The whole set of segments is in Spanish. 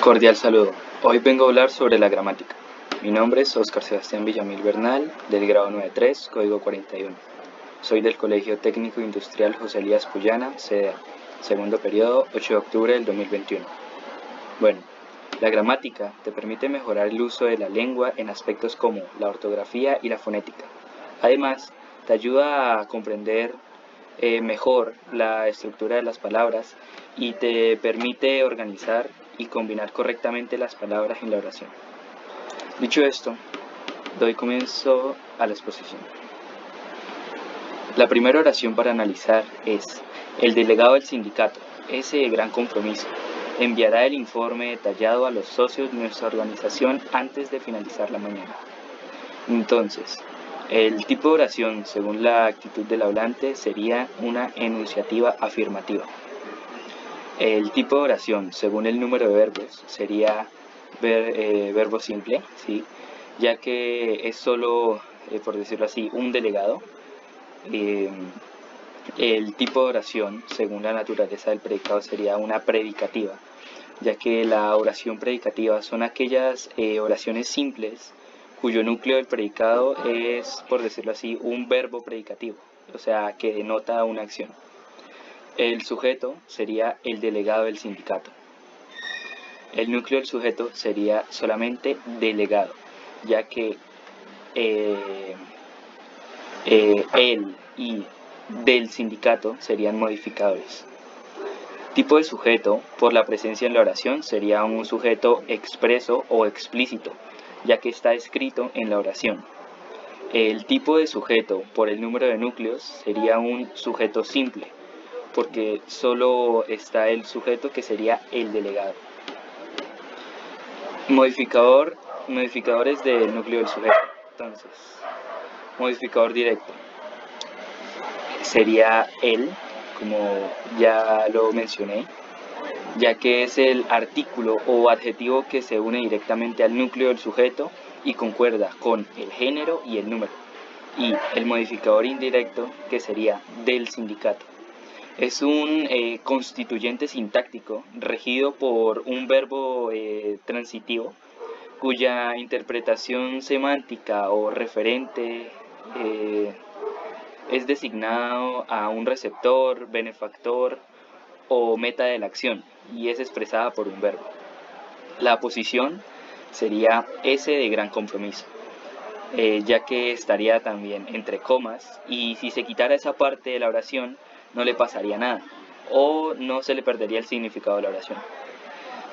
Cordial saludo. Hoy vengo a hablar sobre la gramática. Mi nombre es Óscar Sebastián Villamil Bernal, del grado 93, código 41. Soy del Colegio Técnico Industrial José Elías Puyana, CEDEA, segundo periodo, 8 de octubre del 2021. Bueno, la gramática te permite mejorar el uso de la lengua en aspectos como la ortografía y la fonética. Además, te ayuda a comprender mejor la estructura de las palabras y te permite organizar y combinar correctamente las palabras en la oración. Dicho esto, doy comienzo a la exposición. La primera oración para analizar es: el delegado del sindicato, ese gran compromiso, enviará el informe detallado a los socios de nuestra organización antes de finalizar la mañana. Entonces, el tipo de oración, según la actitud del hablante, sería una enunciativa afirmativa. El tipo de oración, según el número de verbos, sería verbo simple, ¿sí? Ya que es solo, por decirlo así, un delegado. El tipo de oración, según la naturaleza del predicado, sería una predicativa, ya que la oración predicativa son aquellas oraciones simples cuyo núcleo del predicado es, por decirlo así, un verbo predicativo, o sea, que denota una acción. El sujeto sería el delegado del sindicato. El núcleo del sujeto sería solamente delegado, ya que él y del sindicato serían modificadores. Tipo de sujeto, por la presencia en la oración, sería un sujeto expreso o explícito, ya que está escrito en la oración. El tipo de sujeto, por el número de núcleos, sería un sujeto simple, porque solo está el sujeto, que sería el delegado. Modificadores del núcleo del sujeto. Entonces, modificador directo sería él, como ya lo mencioné, ya que es el artículo o adjetivo que se une directamente al núcleo del sujeto y concuerda con el género y el número. Y el modificador indirecto, que sería del sindicato. Es un constituyente sintáctico regido por un verbo transitivo, cuya interpretación semántica o referente es designado a un receptor, benefactor o meta de la acción, y es expresada por un verbo. La posición sería ese de gran compromiso, ya que estaría también entre comas, y si se quitara esa parte de la oración no le pasaría nada, o no se le perdería el significado de la oración.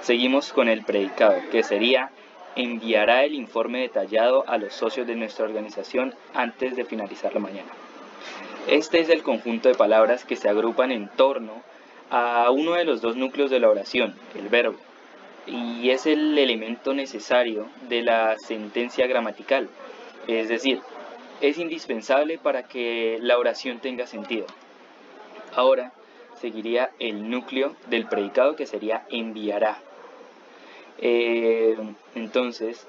Seguimos con el predicado, que sería: enviará el informe detallado a los socios de nuestra organización antes de finalizar la mañana. Este es el conjunto de palabras que se agrupan en torno a uno de los dos núcleos de la oración, el verbo, y es el elemento necesario de la sentencia gramatical, es decir, es indispensable para que la oración tenga sentido. Ahora seguiría el núcleo del predicado, que sería enviará. Entonces,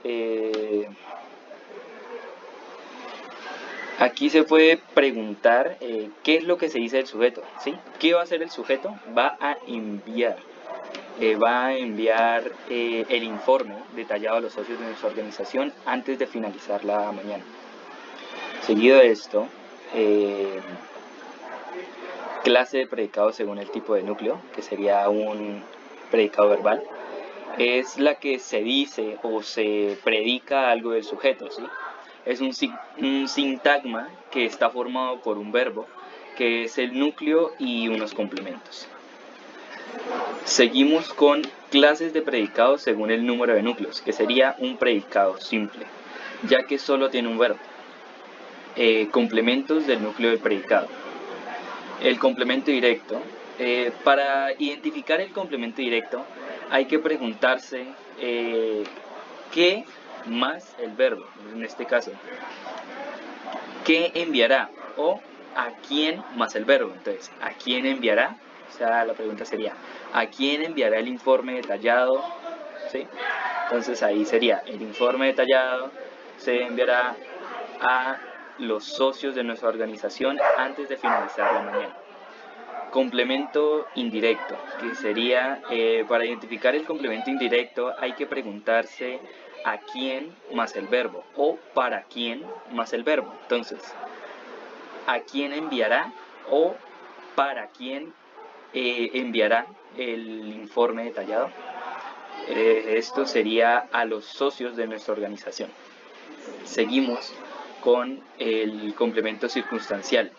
aquí se puede preguntar qué es lo que se dice del sujeto, ¿sí? ¿Qué va a hacer el sujeto? Va a enviar. El informe detallado a los socios de nuestra organización antes de finalizar la mañana. Seguido de esto, clase de predicado según el tipo de núcleo, que sería un predicado verbal, es la que se dice o se predica algo del sujeto, ¿sí? Es un sintagma que está formado por un verbo, que es el núcleo y unos complementos. Seguimos con clases de predicados según el número de núcleos, que sería un predicado simple, ya que solo tiene un verbo. Complementos del núcleo del predicado. El complemento directo. Para identificar el complemento directo hay que preguntarse qué más el verbo, en este caso, ¿qué enviará? O ¿a quién más el verbo? Entonces, ¿a quién enviará? O sea, la pregunta sería: ¿a quién enviará el informe detallado? ¿Sí? Entonces ahí sería: el informe detallado se enviará a los socios de nuestra organización antes de finalizar la mañana. Complemento indirecto, que sería, para identificar el complemento indirecto hay que preguntarse a quién más el verbo o para quién más el verbo. Entonces, ¿a quién enviará o para quién enviará el informe detallado? Esto sería a los socios de nuestra organización. Seguimos con el complemento circunstancial.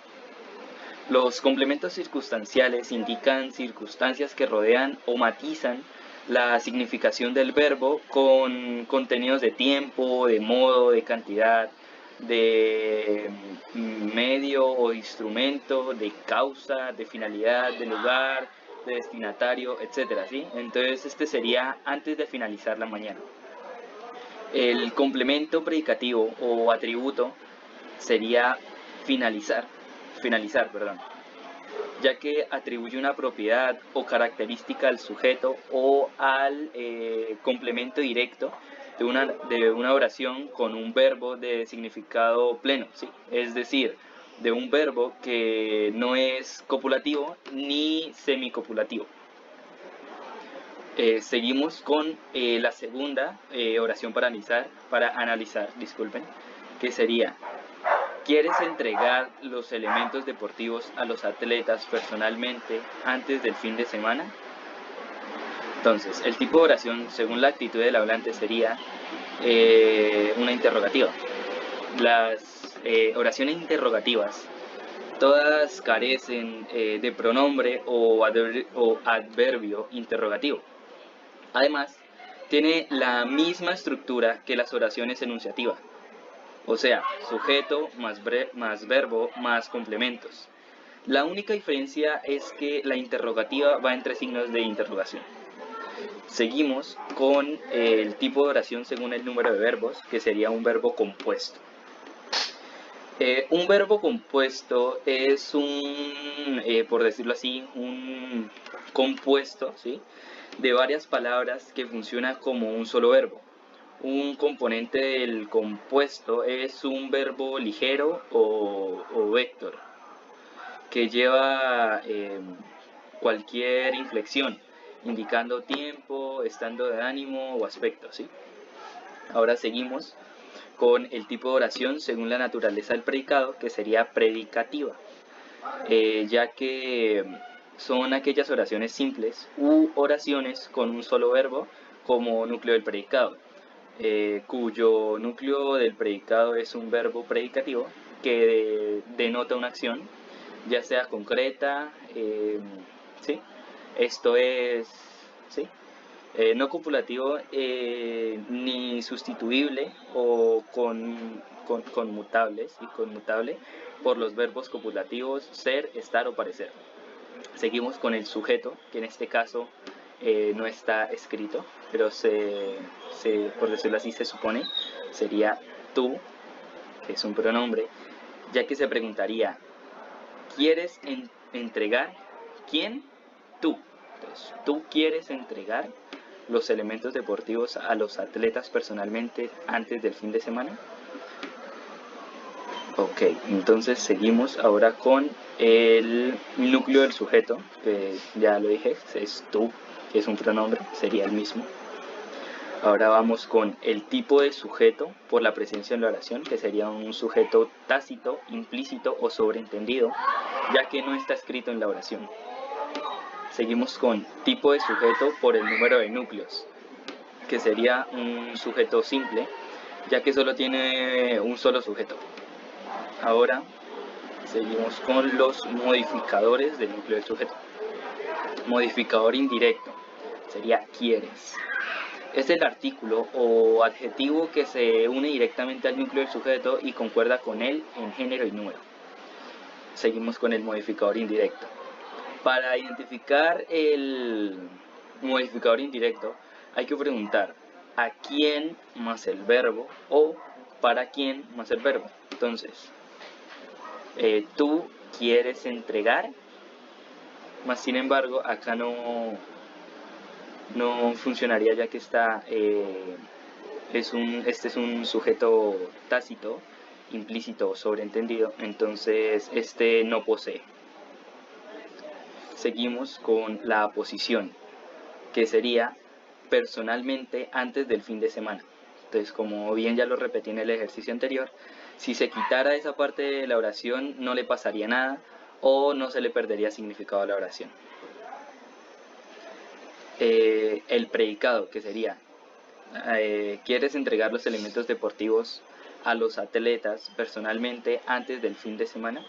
Los complementos circunstanciales indican circunstancias que rodean o matizan la significación del verbo con contenidos de tiempo, de modo, de cantidad, de medio o instrumento, de causa, de finalidad, de lugar, de destinatario, etc. ¿sí? Entonces este sería antes de finalizar la mañana. El complemento predicativo o atributo sería finalizar, ya que atribuye una propiedad o característica al sujeto o al complemento directo de una oración con un verbo de significado pleno, ¿sí? Es decir, de un verbo que no es copulativo ni semicopulativo. Seguimos con la segunda oración para analizar, que sería: ¿quieres entregar los elementos deportivos a los atletas personalmente antes del fin de semana? Entonces, el tipo de oración, según la actitud del hablante, sería una interrogativa. Las oraciones interrogativas, todas carecen de pronombre o adverbio interrogativo. Además, tiene la misma estructura que las oraciones enunciativas. O sea, sujeto más verbo más complementos. La única diferencia es que la interrogativa va entre signos de interrogación. Seguimos con el tipo de oración según el número de verbos, que sería un verbo compuesto. Un verbo compuesto es por decirlo así, un compuesto, ¿sí?, de varias palabras que funciona como un solo verbo. Un componente del compuesto es un verbo ligero o vector que lleva cualquier inflexión, indicando tiempo, estado de ánimo o aspecto, ¿sí? Ahora seguimos con el tipo de oración según la naturaleza del predicado, que sería predicativa, ya que son aquellas oraciones simples u oraciones con un solo verbo como núcleo del predicado, cuyo núcleo del predicado es un verbo predicativo que denota una acción, ya sea concreta, ¿sí? Esto es, ¿sí?, no copulativo ni sustituible o conmutables y conmutable por los verbos copulativos ser, estar o parecer. Seguimos con el sujeto, que en este caso no está escrito, pero por decirlo así, se supone, sería tú, que es un pronombre, ya que se preguntaría: ¿quieres entregar? ¿Quién? Tú. Entonces, tú quieres entregar los elementos deportivos a los atletas personalmente antes del fin de semana. Ok, entonces seguimos ahora con el núcleo del sujeto, que ya lo dije, es tú, que es un pronombre, sería el mismo. Ahora vamos con el tipo de sujeto por la presencia en la oración, que sería un sujeto tácito, implícito o sobreentendido, ya que no está escrito en la oración. Seguimos con tipo de sujeto por el número de núcleos, que sería un sujeto simple, ya que solo tiene un solo sujeto. Ahora seguimos con los modificadores del núcleo del sujeto. Modificador indirecto sería quieres. Es el artículo o adjetivo que se une directamente al núcleo del sujeto y concuerda con él en género y número. Seguimos con el modificador indirecto. Para identificar el modificador indirecto hay que preguntar a quién más el verbo o para quién más el verbo. Entonces, tú quieres entregar, más sin embargo acá no funcionaría, ya que este es un sujeto tácito, implícito o sobreentendido, entonces este no posee. seguimos con la aposición, que sería personalmente antes del fin de semana. Entonces, como bien ya lo repetí en el ejercicio anterior, si se quitara esa parte de la oración no le pasaría nada o no se le perdería significado a la oración. El predicado, que sería, ¿quieres entregar los elementos deportivos a los atletas personalmente antes del fin de semana?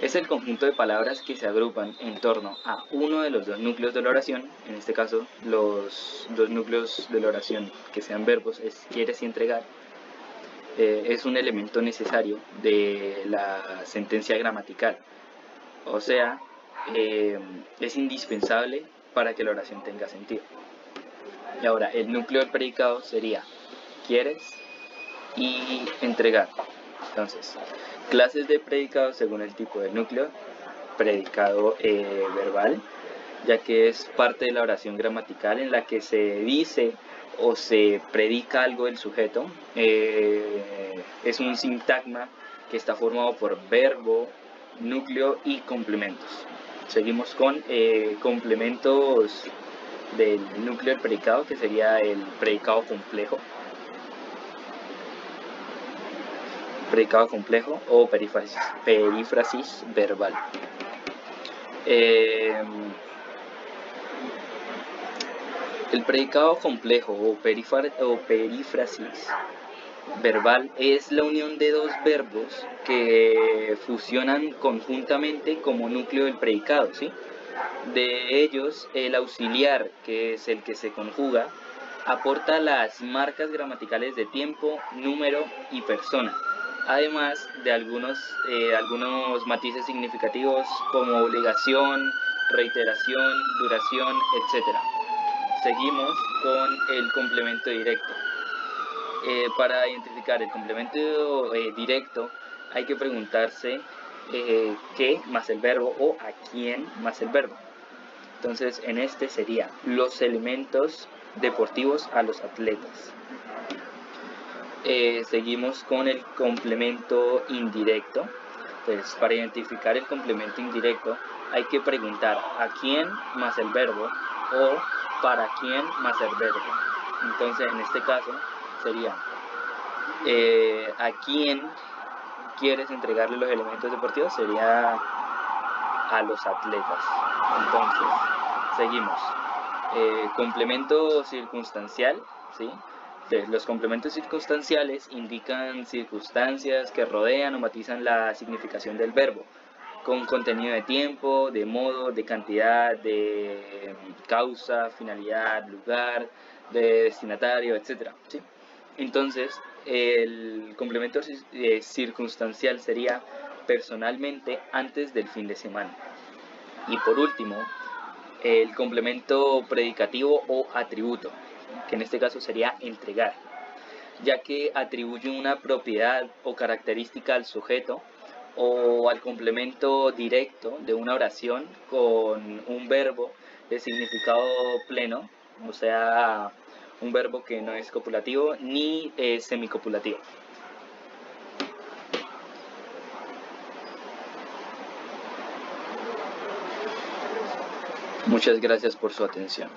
Es el conjunto de palabras que se agrupan en torno a uno de los dos núcleos de la oración. En este caso, los dos núcleos de la oración que sean verbos es quieres y entregar. Es un elemento necesario de la sentencia gramatical. O sea, es indispensable para que la oración tenga sentido. Y ahora, el núcleo del predicado sería quieres y entregar. Entonces, clases de predicado según el tipo de núcleo. Predicado verbal, ya que es parte de la oración gramatical en la que se dice o se predica algo del sujeto. Es un sintagma que está formado por verbo, núcleo y complementos. Seguimos con complementos del núcleo del predicado, que sería el predicado complejo. Predicado complejo o perífrasis verbal. El predicado complejo o perífrasis verbal es la unión de dos verbos que fusionan conjuntamente como núcleo del predicado, ¿sí? De ellos, el auxiliar, que es el que se conjuga, aporta las marcas gramaticales de tiempo, número y persona, además de algunos matices significativos como obligación, reiteración, duración, etc. Seguimos con el complemento directo. Para identificar el complemento directo hay que preguntarse qué más el verbo o a quién más el verbo. Entonces en este sería los elementos deportivos a los atletas. Seguimos con el complemento indirecto. Entonces, para identificar el complemento indirecto hay que preguntar a quién más el verbo o para quién más el verbo. Entonces en este caso sería a quién quieres entregarle los elementos deportivos, sería a los atletas. Entonces seguimos. Complemento circunstancial, ¿sí? Los complementos circunstanciales indican circunstancias que rodean o matizan la significación del verbo, con contenido de tiempo, de modo, de cantidad, de causa, finalidad, lugar, de destinatario, etc. ¿sí? Entonces, el complemento circunstancial sería personalmente antes del fin de semana. Y por último, el complemento predicativo o atributo, que en este caso sería entregar, ya que atribuye una propiedad o característica al sujeto o al complemento directo de una oración con un verbo de significado pleno, o sea, un verbo que no es copulativo ni semicopulativo. Muchas gracias por su atención.